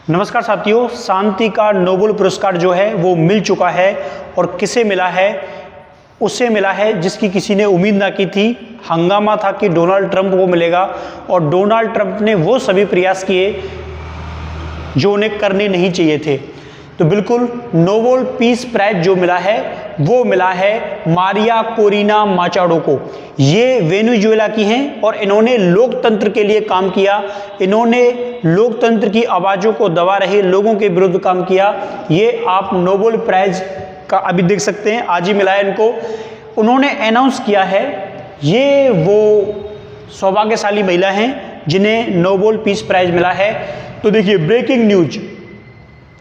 नमस्कार साथियों, शांति का नोबेल पुरस्कार जो है वो मिल चुका है और किसे मिला है? उसे मिला है जिसकी किसी ने उम्मीद ना की थी। हंगामा था कि डोनाल्ड ट्रंप को मिलेगा और डोनाल्ड ट्रंप ने वो सभी प्रयास किए जो उन्हें करने नहीं चाहिए थे। तो बिल्कुल नोबेल पीस प्राइज जो मिला है वो मिला है मारिया कोरिना माचाडो को। ये वेनेजुएला की हैं और इन्होंने लोकतंत्र के लिए काम किया। इन्होंने लोकतंत्र की आवाज़ों को दबा रहे लोगों के विरुद्ध काम किया। ये आप नोबेल प्राइज का अभी देख सकते हैं, आज ही मिला है इनको। उन्होंने अनाउंस किया है, ये वो सौभाग्यशाली महिला हैं जिन्हें नोबेल पीस प्राइज मिला है। तो देखिए ब्रेकिंग न्यूज,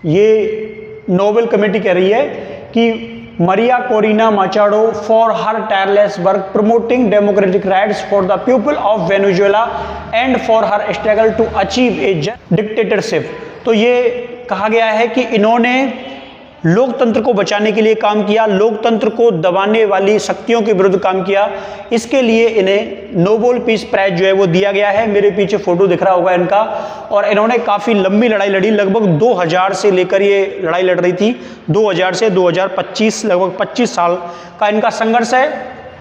ये नोबेल कमेटी कह रही है कि Maria Corina Machado for her tireless work promoting democratic rights for the people of Venezuela and for her struggle to achieve a dictatorship. तो ये कहा गया है कि इन्होंने लोकतंत्र को बचाने के लिए काम किया, लोकतंत्र को दबाने वाली शक्तियों के विरुद्ध काम किया। इसके लिए इन्हें नोबेल पीस प्राइज जो है वो दिया गया है। मेरे पीछे फोटो दिख रहा होगा इनका। और इन्होंने काफ़ी लंबी लड़ाई लड़ी, लगभग 2000 से लेकर ये लड़ाई लड़ रही थी। 2000 से 2025, लगभग 25 साल का इनका संघर्ष है।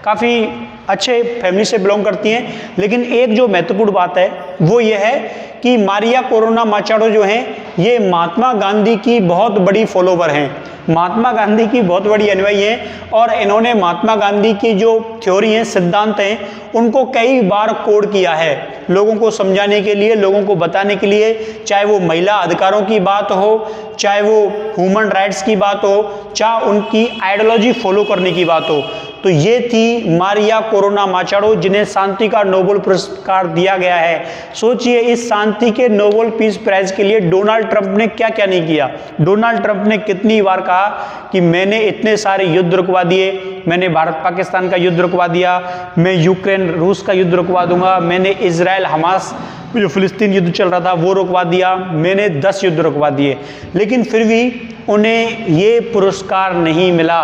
काफ़ी अच्छे फैमिली से बिलोंग करती हैं। लेकिन एक जो महत्वपूर्ण बात है वो ये है कि मारिया कोरिना माचाडो जो हैं ये महात्मा गांधी की बहुत बड़ी फॉलोवर हैं, महात्मा गांधी की बहुत बड़ी अनुयायी हैं। और इन्होंने महात्मा गांधी की जो थ्योरी हैं, सिद्धांत हैं, उनको कई बार कोड किया है लोगों को समझाने के लिए, लोगों को बताने के लिए। चाहे वो महिला अधिकारों की बात हो, चाहे वो ह्यूमन राइट्स की बात हो, चाहे उनकी आइडियोलॉजी फॉलो करने की बात हो। तो ये थी मारिया कोरिना माचाडो जिन्हें शांति का नोबेल पुरस्कार दिया गया है। सोचिए इस शांति के नोबेल पीस प्राइज के लिए डोनाल्ड ट्रंप ने क्या क्या नहीं किया। डोनाल्ड ट्रंप ने कितनी बार कहा कि मैंने इतने सारे युद्ध रुकवा दिए, मैंने भारत पाकिस्तान का युद्ध रुकवा दिया, मैं यूक्रेन रूस का युद्ध रुकवा दूंगा, मैंने इजराइल हमास जो फिलिस्तीन युद्ध चल रहा था वो रुकवा दिया, मैंने 10 युद्ध रुकवा दिए। लेकिन फिर भी उन्हें ये पुरस्कार नहीं मिला,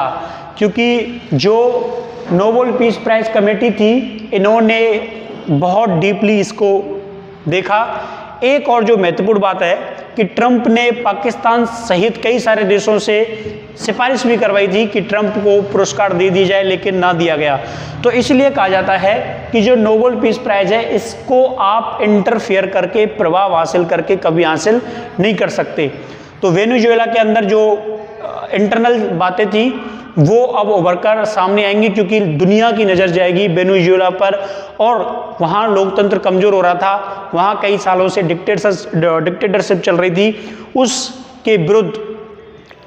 क्योंकि जो नोबेल पीस प्राइज कमेटी थी इन्होंने बहुत डीपली इसको देखा। एक और जो महत्वपूर्ण बात है कि ट्रंप ने पाकिस्तान सहित कई सारे देशों से सिफारिश भी करवाई थी कि ट्रंप को पुरस्कार दे दी जाए, लेकिन ना दिया गया। तो इसलिए कहा जाता है कि जो नोबेल पीस प्राइज है इसको आप इंटरफेयर करके, प्रभाव हासिल करके कभी हासिल नहीं कर सकते। तो वेनेजुएला के अंदर जो इंटरनल बातें थी वो अब उभर कर सामने आएंगी, क्योंकि दुनिया की नज़र जाएगी वेनेजुएला पर। और वहाँ लोकतंत्र कमज़ोर हो रहा था, वहाँ कई सालों से डिक्टेटरशिप चल रही थी, उसके विरुद्ध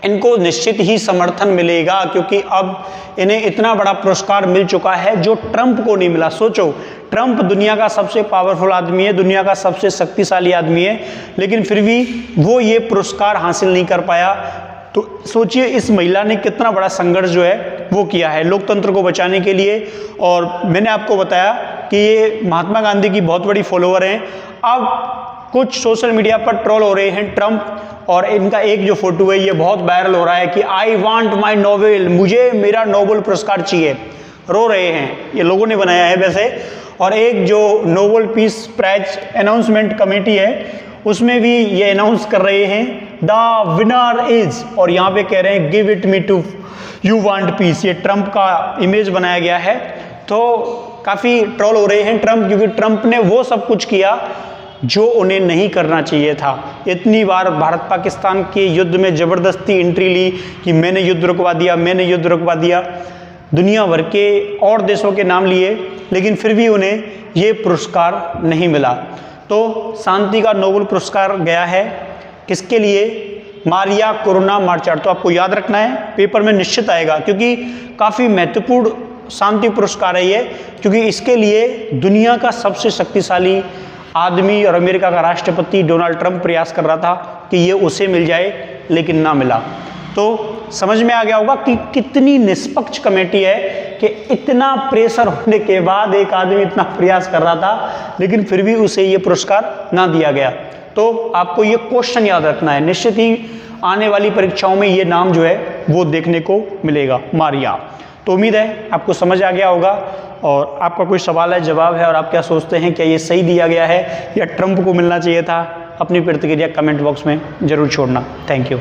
इनको निश्चित ही समर्थन मिलेगा, क्योंकि अब इन्हें इतना बड़ा पुरस्कार मिल चुका है जो ट्रंप को नहीं मिला। सोचो, ट्रंप दुनिया का सबसे पावरफुल आदमी है, दुनिया का सबसे शक्तिशाली आदमी है, लेकिन फिर भी वो ये पुरस्कार हासिल नहीं कर पाया। तो सोचिए इस महिला ने कितना बड़ा संघर्ष जो है वो किया है लोकतंत्र को बचाने के लिए। और मैंने आपको बताया कि ये महात्मा गांधी की बहुत बड़ी फॉलोवर हैं। अब कुछ सोशल मीडिया पर ट्रोल हो रहे हैं ट्रंप, और इनका एक जो फोटो है ये बहुत वायरल हो रहा है कि आई वांट माई नोबेल, मुझे मेरा नोबेल पुरस्कार चाहिए। रो रहे हैं, ये लोगों ने बनाया है वैसे। और एक जो Nobel peace prize announcement committee है उसमें भी ये अनाउंस कर रहे हैं द विनर इज, और यहाँ पे कह रहे हैं give it me to you want peace. ये ट्रंप का इमेज बनाया गया है। तो काफ़ी ट्रोल हो रहे हैं ट्रंप, क्योंकि ट्रंप ने वो सब कुछ किया जो उन्हें नहीं करना चाहिए था। इतनी बार भारत पाकिस्तान के युद्ध में ज़बरदस्ती एंट्री ली कि मैंने युद्ध रुकवा दिया, मैंने युद्ध रुकवा दिया, दुनिया भर के और देशों के नाम लिए, लेकिन फिर भी उन्हें ये पुरस्कार नहीं मिला। तो शांति का नोबेल पुरस्कार गया है किसके लिए? Maria Corina Machado. तो आपको याद रखना है, पेपर में निश्चित आएगा, क्योंकि काफ़ी महत्वपूर्ण शांति पुरस्कार है ये, क्योंकि इसके लिए दुनिया का सबसे शक्तिशाली आदमी और अमेरिका का राष्ट्रपति डोनाल्ड ट्रंप प्रयास कर रहा था कि ये उसे मिल जाए, लेकिन ना मिला। तो समझ में आ गया होगा कि कितनी निष्पक्ष कमेटी है, कि इतना प्रेशर होने के बाद एक आदमी इतना प्रयास कर रहा था, लेकिन फिर भी उसे ये पुरस्कार ना दिया गया। तो आपको ये क्वेश्चन याद रखना है, निश्चित ही आने वाली परीक्षाओं में ये नाम जो है वो देखने को मिलेगा, मारिया। तो उम्मीद है आपको समझ आ गया होगा। और आपका कोई सवाल है, जवाब है, और आप क्या सोचते हैं, क्या ये सही दिया गया है या ट्रंप को मिलना चाहिए था? अपनी प्रतिक्रिया कमेंट बॉक्स में ज़रूर छोड़ना। Thank you.